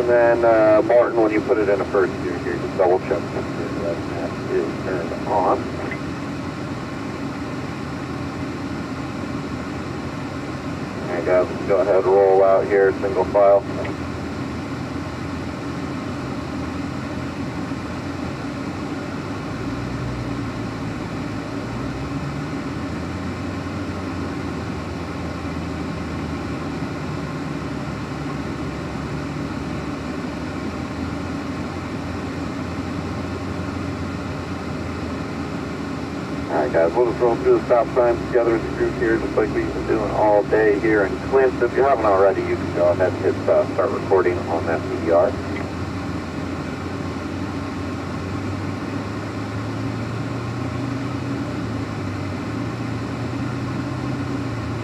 And then Martin, when you put it in a first gear here, just double check that that is turned on. Alright guys, let's go ahead and roll out here, single file. Alright guys, we'll just roll through the stop signs together as a group here, just like we've been doing all day here in Clint. If you haven't already, you can go ahead and hit start recording on that PDR.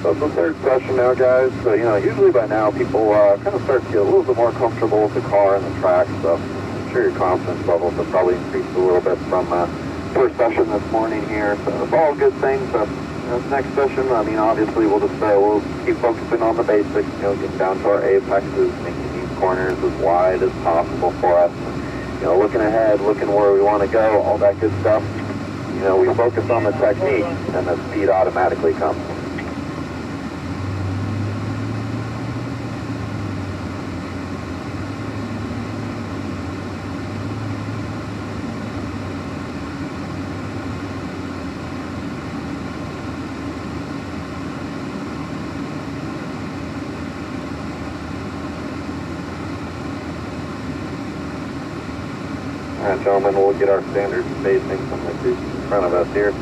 So it's the third session now, guys. So, you know, usually by now people kind of start to get a little bit more comfortable with the car and the track, so I'm sure your confidence levels have probably increased a little bit from first session this morning here. So it's all good things. So this next session, I mean, obviously we'll keep focusing on the basics, you know, getting down to our apexes, making these corners as wide as possible for us. You know, looking ahead, looking where we want to go, all that good stuff. You know, we focus on the technique and the speed automatically comes. Alright gentlemen, we'll get our standard spacing from the group in front of us here.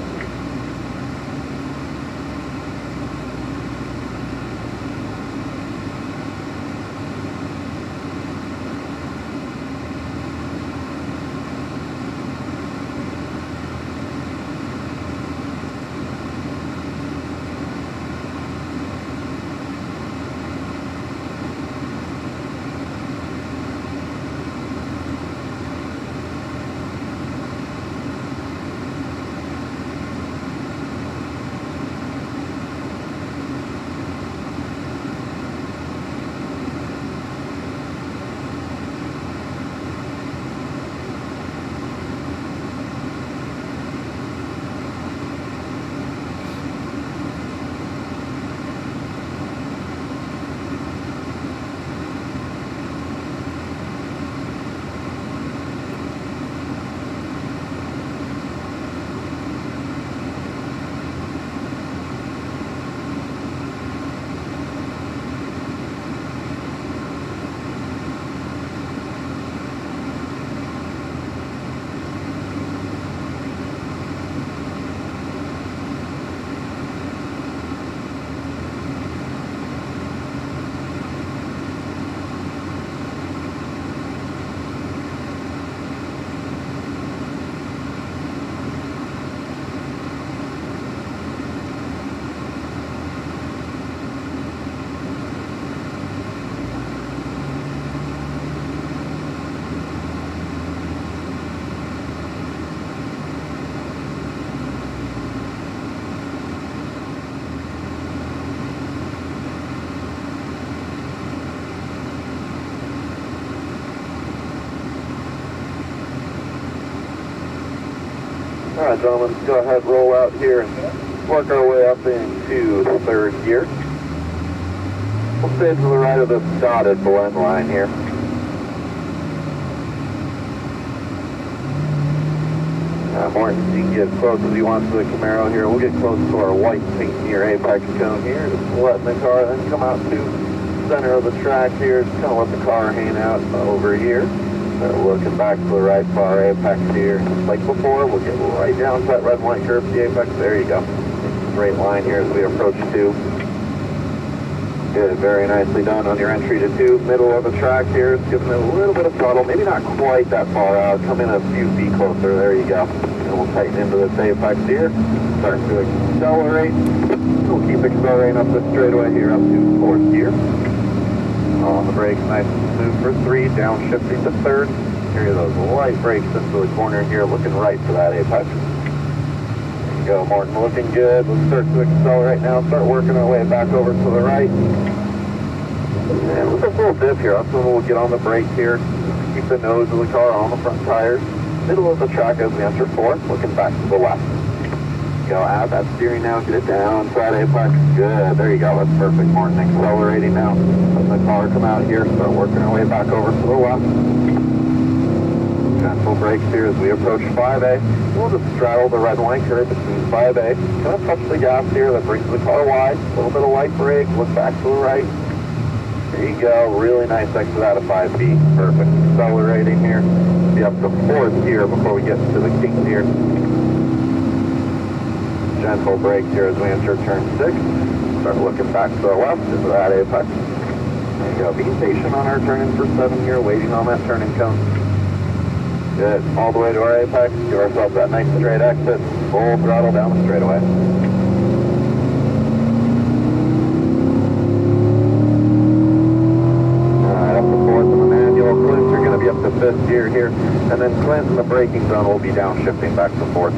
Alright gentlemen, let's go ahead and roll out here and work our way up into third gear. We'll stay to the right of this dotted blend line here. Martin, you can get close as you want to the Camaro here. We'll get close to our white paint near apex cone here. Just letting the car then come out to the center of the track here. Just kind of let the car hang out over here. Looking back to the right for our apex here. Just like before, we'll get right down to that red and white curve to the apex. There you go. Straight line here as we approach 2. Good, very nicely done on your entry to 2. Middle of the track here, just giving it a little bit of throttle. Maybe not quite that far out. Come in a few feet closer. There you go. And we'll tighten into this apex here. Start to accelerate. We'll keep accelerating up this straightaway here up to 4th gear. On the brakes, nice and smooth for 3, downshifting to 3rd. Here are those light brakes into the corner here, looking right for that apex. There you go, Martin, looking good. Let's start to accelerate now, start working our way back over to the right. And with this little dip here, that's when we'll get on the brake here. Keep the nose of the car on the front tires. Middle of the track as we enter fourth, looking back to the left. Go out that steering now, get it down, side apex, good, there you go, that's perfect, Morton, accelerating now. Let the car come out here, start working our way back over to the left. Gentle brakes here as we approach 5A. We'll just straddle the red and white curve between 5A. Kind of touch the gas here, that brings the car wide, a little bit of light brake, look back to the right. There you go, really nice exit out of 5B, perfect, accelerating here. Be up to fourth here before we get to the kink here. Gentle brakes here as we enter turn 6. Start looking back to the left into that apex. There you go. Be patient on our turn in for 7 here, waiting on that turning cone. Good. All the way to our apex. Give ourselves that nice straight exit. Full throttle down the straightaway. Alright, up to fourth in the manual. Clints are going to be up to fifth gear here. And then Clint in the braking zone will be downshifting back to fourth.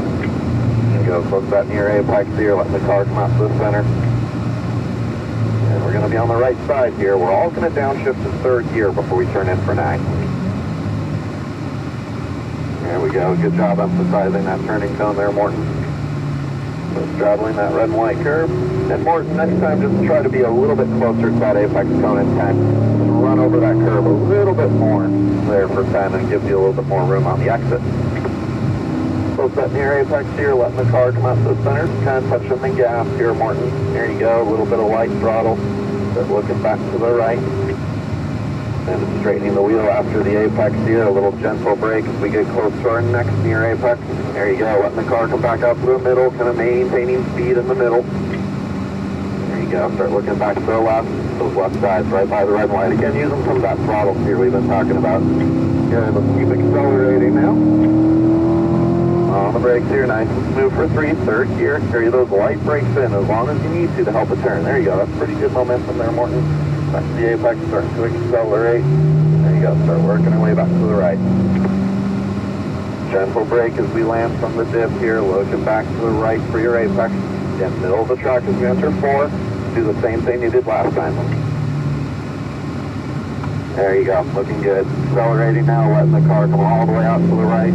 Go close that near apex here, letting the car come out to the center. And we're going to be on the right side here. We're all going to downshift to third gear before we turn in for 9. There we go. Good job emphasizing that turning cone there, Morton. So straddling that red and white curve. And Morton, next time just try to be a little bit closer to that apex cone in 10. Just run over that curve a little bit more there for 10 and gives you a little bit more room on the exit. Close that near apex here, letting the car come out to the center, kind of touching the gas here, Morton. There you go, a little bit of light throttle, but looking back to the right. And straightening the wheel after the apex here, a little gentle brake as we get close to our next near apex. There you go, letting the car come back out to the middle, kind of maintaining speed in the middle. There you go, start looking back to the left, those left sides right by the red and white. Again, using some of that throttle steer we've been talking about. Good, let's keep accelerating now. On the brakes here, nice and smooth for 3, third gear. Carry those light brakes in as long as you need to help it turn. There you go, that's pretty good momentum there, Morton. Back to the apex, starting to accelerate. There you go, start working our way back to the right. Gentle brake as we land from the dip here, looking back to the right for your apex. Again, middle of the track as we enter 4. Do the same thing you did last time. There you go, looking good. Accelerating now, letting the car come all the way out to the right.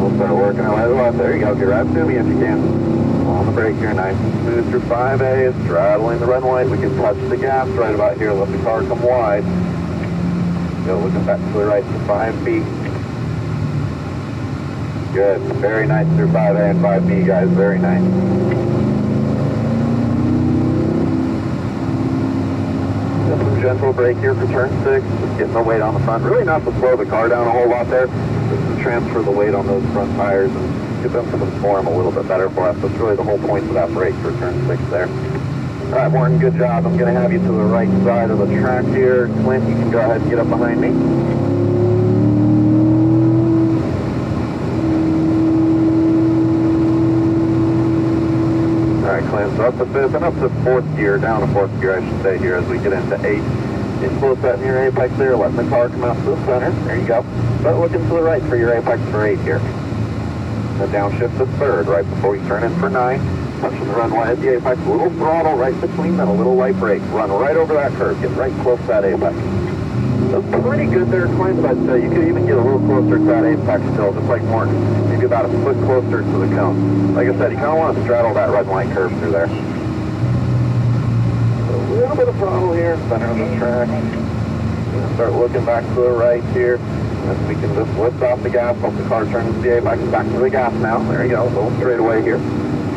We'll start working our way to the left. There you go. Get right to me if you can. On the brake here, nice and smooth through 5A. Straddling the red and white. We can touch the gas right about here. Let the car come wide. Go looking back to the right to 5B. Good. Very nice through 5A and 5B, guys. Very nice. Just some gentle brake here for turn 6. Just getting the weight on the front. Really not to slow the car down a whole lot there. Just to transfer the weight on those front tires and get them to perform a little bit better for us. That's really the whole point of that brake for turn 6 there. All right, Morton, good job. I'm going to have you to the right side of the track here. Clint, you can go ahead and get up behind me. All right, Clint, so up to 5th and up to 4th gear, down to 4th gear, I should say, here as we get into 8. Get close that near apex there, letting the car come out to the center. There you go. Start looking to the right for your apex for 8 here. Then downshift to 3rd right before we turn in for 9. Touching the runway at the apex, a little throttle right between them, a little light brake. Run right over that curve, get right close to that apex. That's pretty good there, Clint, but you could even get a little closer to that apex still, just like Morton. Maybe about a foot closer to the cone. Like I said, you kind of want to straddle that red and white curve through there. A little bit of throttle here, center of the track. Start looking back to the right here. And we can just lift off the gas, let the car turn into the apex, back to the gas now. There you go, a little straightaway here.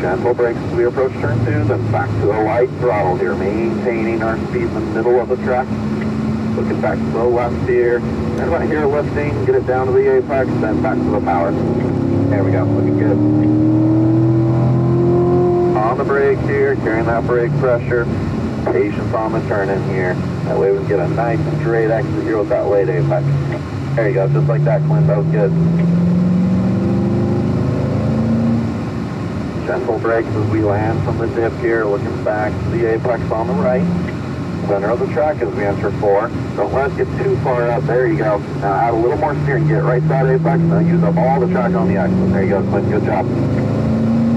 Gentle brakes as we approach turn 2, then back to the light throttle here, maintaining our speed in the middle of the track. Looking back to the left here. And right here, lifting, get it down to the apex, then back to the power. There we go, looking good. On the brake here, carrying that brake pressure. Patience on the turn in here. That way we can get a nice straight exit here with that late apex. There you go, just like that, Clint, that was good. Gentle brakes as we land from the dip here, looking back to the apex on the right. Center of the track as we enter 4. Don't let it get too far up, there you go. Now add a little more steering, get right side apex, now use up all the track on the exit. There you go, Clint, good job.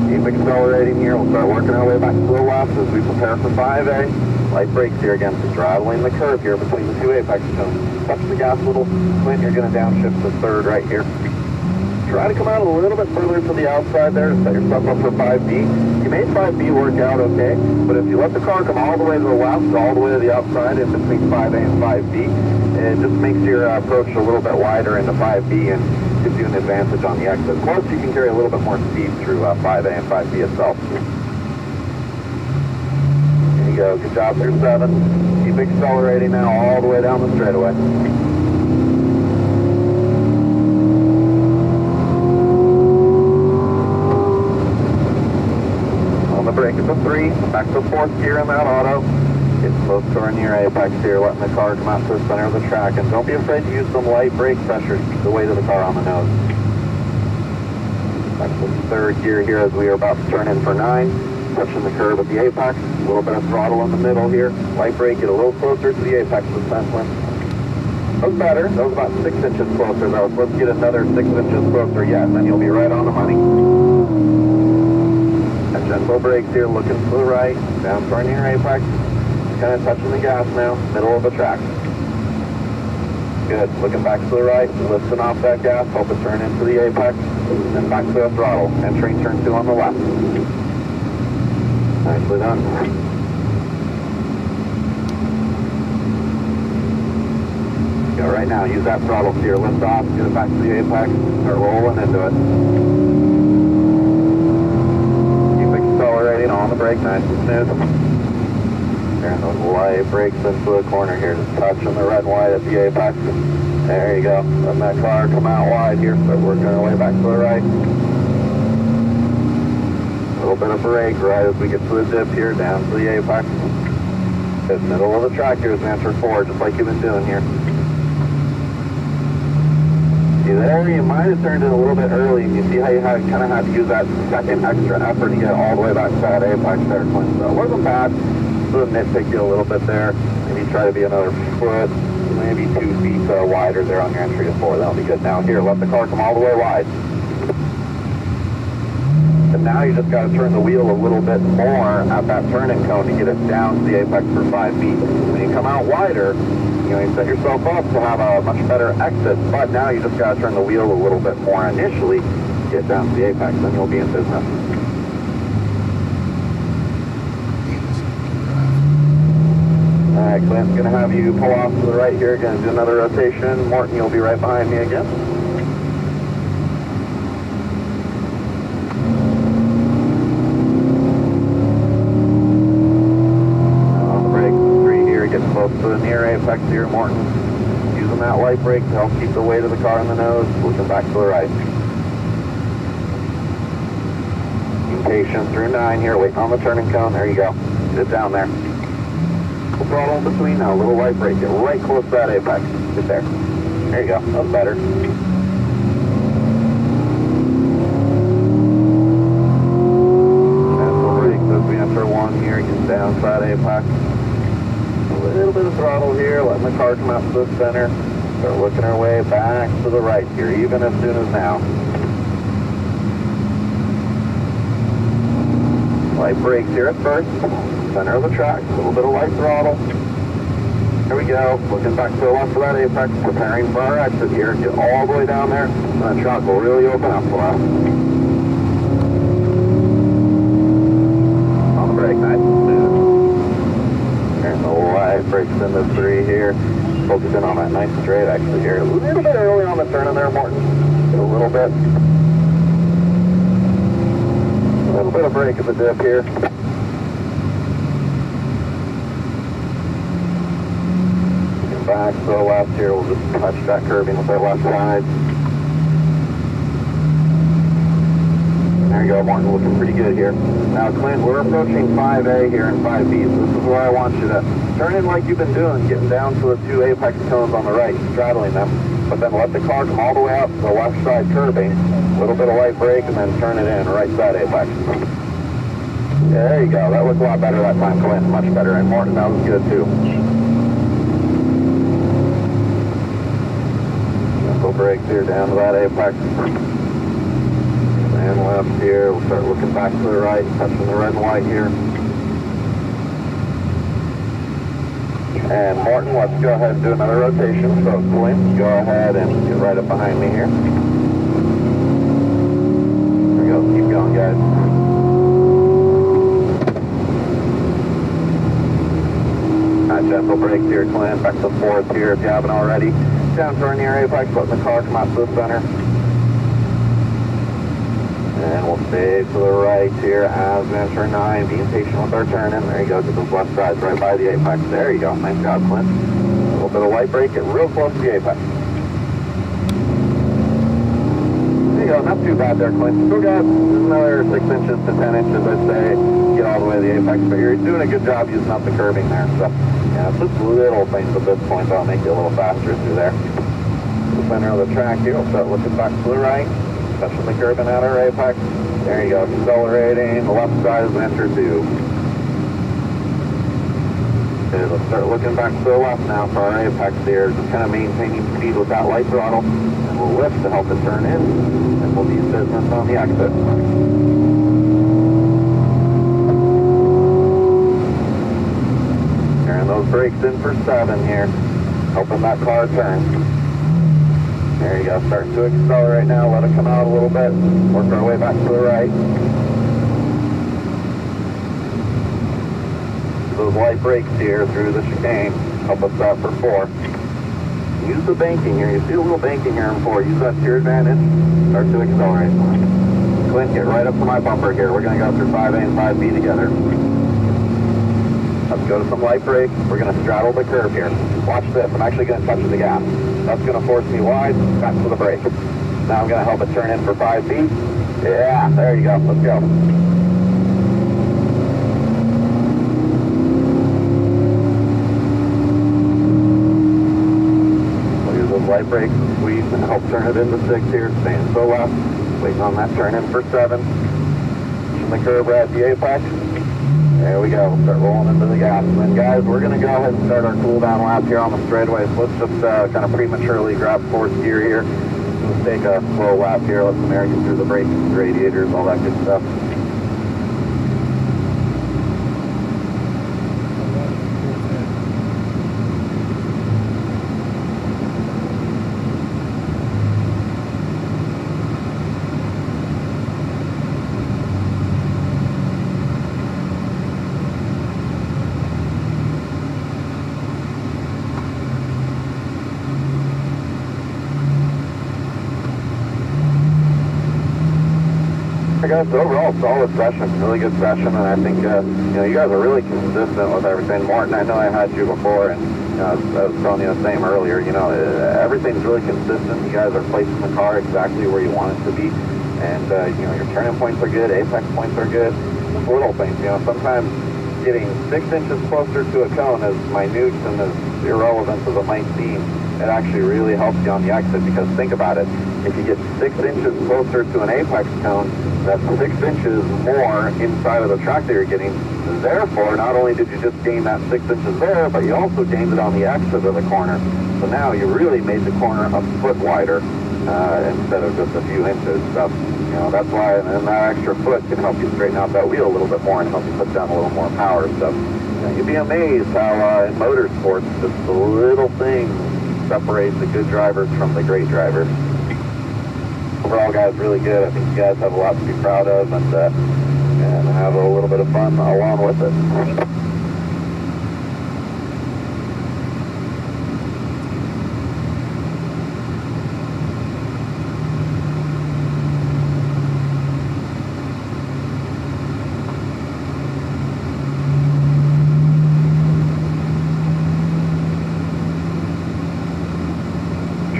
Keep accelerating here. We'll start working our way back to the left as we prepare for 5A. Light brakes here again, straddling the curve here between the two apex cones. Touch the gas a little. Clint, you're going to downshift to third right here. Try to come out a little bit further to the outside there to set yourself up for 5B. You made 5B work out okay, but if you let the car come all the way to the left, all the way to the outside in between 5A and 5B, it just makes your approach a little bit wider into 5B and gives you an advantage on the exit. Plus, you can carry a little bit more speed through 5A and 5B itself. There you go. Good job through 7. Keep accelerating now all the way down the straightaway. Brake at the 3, back to 4th gear in that auto. Get close to our near apex here, letting the car come out to the center of the track. And don't be afraid to use some light brake pressure to keep the weight of the car on the nose. Back to the 3rd gear here as we are about to turn in for 9. Touching the curve at the apex. A little bit of throttle in the middle here. Light brake, get a little closer to the apex with Centlin. That was better. That was about 6 inches closer though. So let's get another 6 inches closer yet, and then you'll be right on the money. Gentle brakes here, looking to the right, down to our near apex. Kind of touching the gas now, middle of the track. Good, looking back to the right, lifting off that gas, hope it turn into the apex, then back to the throttle, entering turn 2 on the left. Nicely done. Go right now, use that throttle steer, lift off, get it back to the apex, start rolling into it. Accelerating on the brake, nice and smooth. Turn those light brakes into the corner here, just touching the red and white at the apex. There you go. Letting that car come out wide here, start working our way back to the right. A little bit of brake right as we get to the dip here, down to the apex. Good, middle of the track here is answer 4, just like you've been doing here. There, you might have turned it a little bit early, and you see how you kind of had to use that second extra effort to get all the way back to that apex there, Clint. So it wasn't bad. Sort of nitpick you a little bit there. Maybe try to be another foot, maybe 2 feet wider there on your entry to 4. That'll be good. Now here, let the car come all the way wide. And now you just got to turn the wheel a little bit more at that turning cone to get it down to the apex for 5 feet. When you come out wider, you know, you set yourself up to have a much better exit, but now you just got to turn the wheel a little bit more initially to get down to the apex, then you'll be in business. Alright, Clint's going to have you pull off to the right here, going to do another rotation. Morton, you'll be right behind me again. Close to the near apex here, Morton. Using that light brake to help keep the weight of the car on the nose, looking back to the right. Be patient through 9 here, waiting on the turning cone. There you go. Get it down there. Full throttle in between now, a little light brake. Get right close to that apex. Get there. There you go. That was better. Gentle brakes as we enter 1 here, get down to that apex. A little bit of throttle here, letting the car come out to the center. Start working our way back to the right here, even as soon as now. Light brakes here at first, center of the track, a little bit of light throttle. Here we go, looking back to the left of that apex, preparing for our exit here. Get all the way down there, and that track will really open up for us. On the brake, nice and smooth. Turn the light brakes into 3 here. Focusing on that nice straight actually here. A little bit early on the turn in there, Morton. Get a little bit. A little bit of brake at the dip here. Looking back to the left here, we'll just touch that curbing with our left side. There you go, Martin, looking pretty good here. Now, Clint, we're approaching 5A here and 5B, so this is where I want you to turn in like you've been doing, getting down to the 2 apex cones on the right, straddling them, but then let the car come all the way up to the left side curbing, a little bit of light brake, and then turn it in right side apex. There you go, that looked a lot better that time, Clint, much better, and Morton, that was good too. Gentle brakes here down to that apex. and left here. We'll start looking back to the right, touching the red and white here. And Morton, let's go ahead and do another rotation. So Clint, go ahead and get right up behind me here. There we go, keep going, guys. Gentle brakes here, Clint. Back to fourth here if you haven't already. Down turn the area, apex, letting the car come out to the center. And we'll stay to the right here as we enter 9, being patient with our turn-in. There you go, get those left sides right by the apex. There you go, nice job, Clint. A little bit of light brake, get real close to the apex. There you go, not too bad there, Clint. Still got another 6 inches to 10 inches, I'd say, get all the way to the apex, but you're doing a good job using up the curbing there. So, yeah, it's just little things at this point that'll make you a little faster through there. The center of the track here, we'll start looking back to the right. Touching the curb and at our apex. There you go, accelerating, the left side is enter 2. Okay, let's start looking back to the left now for our apex here. Just kind of maintaining speed with that light throttle. And we'll lift to help it turn in. And we'll need business on the exit. Carrying those brakes in for 7 here. Helping that car turn. There you go, starting to accelerate now, let it come out a little bit, work our way back to the right. Those light brakes here through the chicane, help us out for 4. Use the banking here, you see a little banking here in 4, use that to your advantage, start to accelerate. Clint, get right up to my bumper here, we're going to go through 5A and 5B together. Let's go to some light brake, we're going to straddle the curve here. Watch this, I'm actually going to touch the gas. That's going to force me wide, back to the brake. Now I'm going to help it turn in for 5B. Yeah, there you go, let's go. We'll use those light brakes and squeeze and help turn it into 6 here. Staying to the left, waiting on that turn in for 7. Pushing the curve right at the apex. There we go, start rolling into the gas. And then guys, we're going to go ahead and start our cool down lap here on the straightaway. So let's just kind of prematurely grab 4th gear here. Let's take a slow lap here, let some air get through the brakes, radiators, all that good stuff. Guys, overall solid session, really good session, and I think you know, you guys are really consistent with everything. Morton, I know I had you before, and I was telling you the same earlier. You know, everything's really consistent. You guys are placing the car exactly where you want it to be, and you know, your turning points are good, apex points are good. Just little things, you know. Sometimes getting 6 inches closer to a cone, as minute and as irrelevant as it might seem, it actually really helps you on the exit, because think about it. If you get 6 inches closer to an apex cone, that's 6 inches more inside of the track that you're getting. Therefore, not only did you just gain that 6 inches there, but you also gained it on the exit of the corner. So now you really made the corner a foot wider instead of just a few inches. So, you know, that's why, and that extra foot can help you straighten out that wheel a little bit more and help you put down a little more power. So, you know, you'd be amazed how in motorsports, just the little things separate the good drivers from the great drivers. Overall, guys, really good. I think you guys have a lot to be proud of, and have a little bit of fun along with it.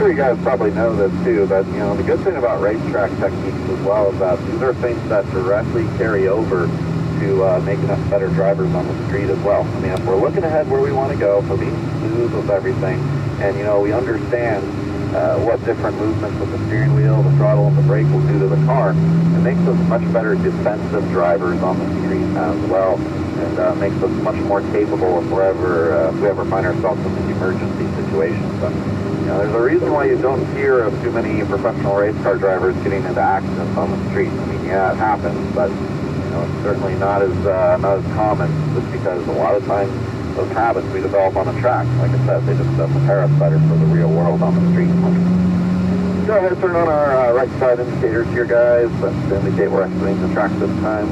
You guys probably know this too, but you know, the good thing about racetrack techniques as well is that these are things that directly carry over to making us better drivers on the street as well. I mean, if we're looking ahead where we want to go, if we're being smooth with everything, and you know, we understand what different movements with the steering wheel, the throttle, and the brake will do to the car, it makes us much better defensive drivers on the street as well, and makes us much more capable if we ever find ourselves in an emergency situation. So, you know, there's a reason why you don't hear of too many professional race car drivers getting into accidents on the street. I mean, yeah, it happens, but it's certainly not as common, just because a lot of times those habits we develop on the track, like I said, they just prepare us better for the real world on the street. Go ahead and turn on our right side indicators here, guys. That's to indicate we're exiting the track this time.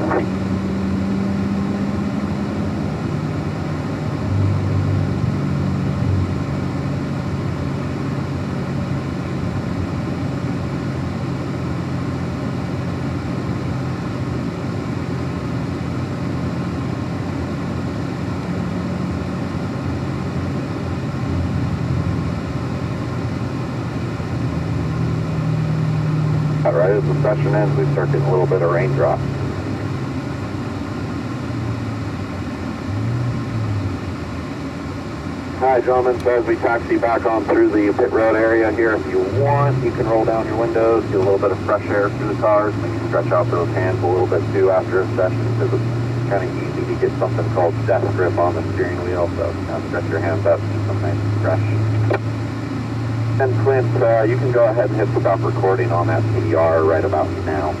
Right as the session ends, we start getting a little bit of raindrops. Hi, gentlemen. So as we taxi back on through the pit road area here, if you want, you can roll down your windows, get a little bit of fresh air through the cars, maybe stretch out those hands a little bit too after a session, because it's kind of easy to get something called death grip on the steering wheel, so stretch your hands up, get some nice and fresh. And Clint, you can go ahead and hit stop recording on that PDR right about now.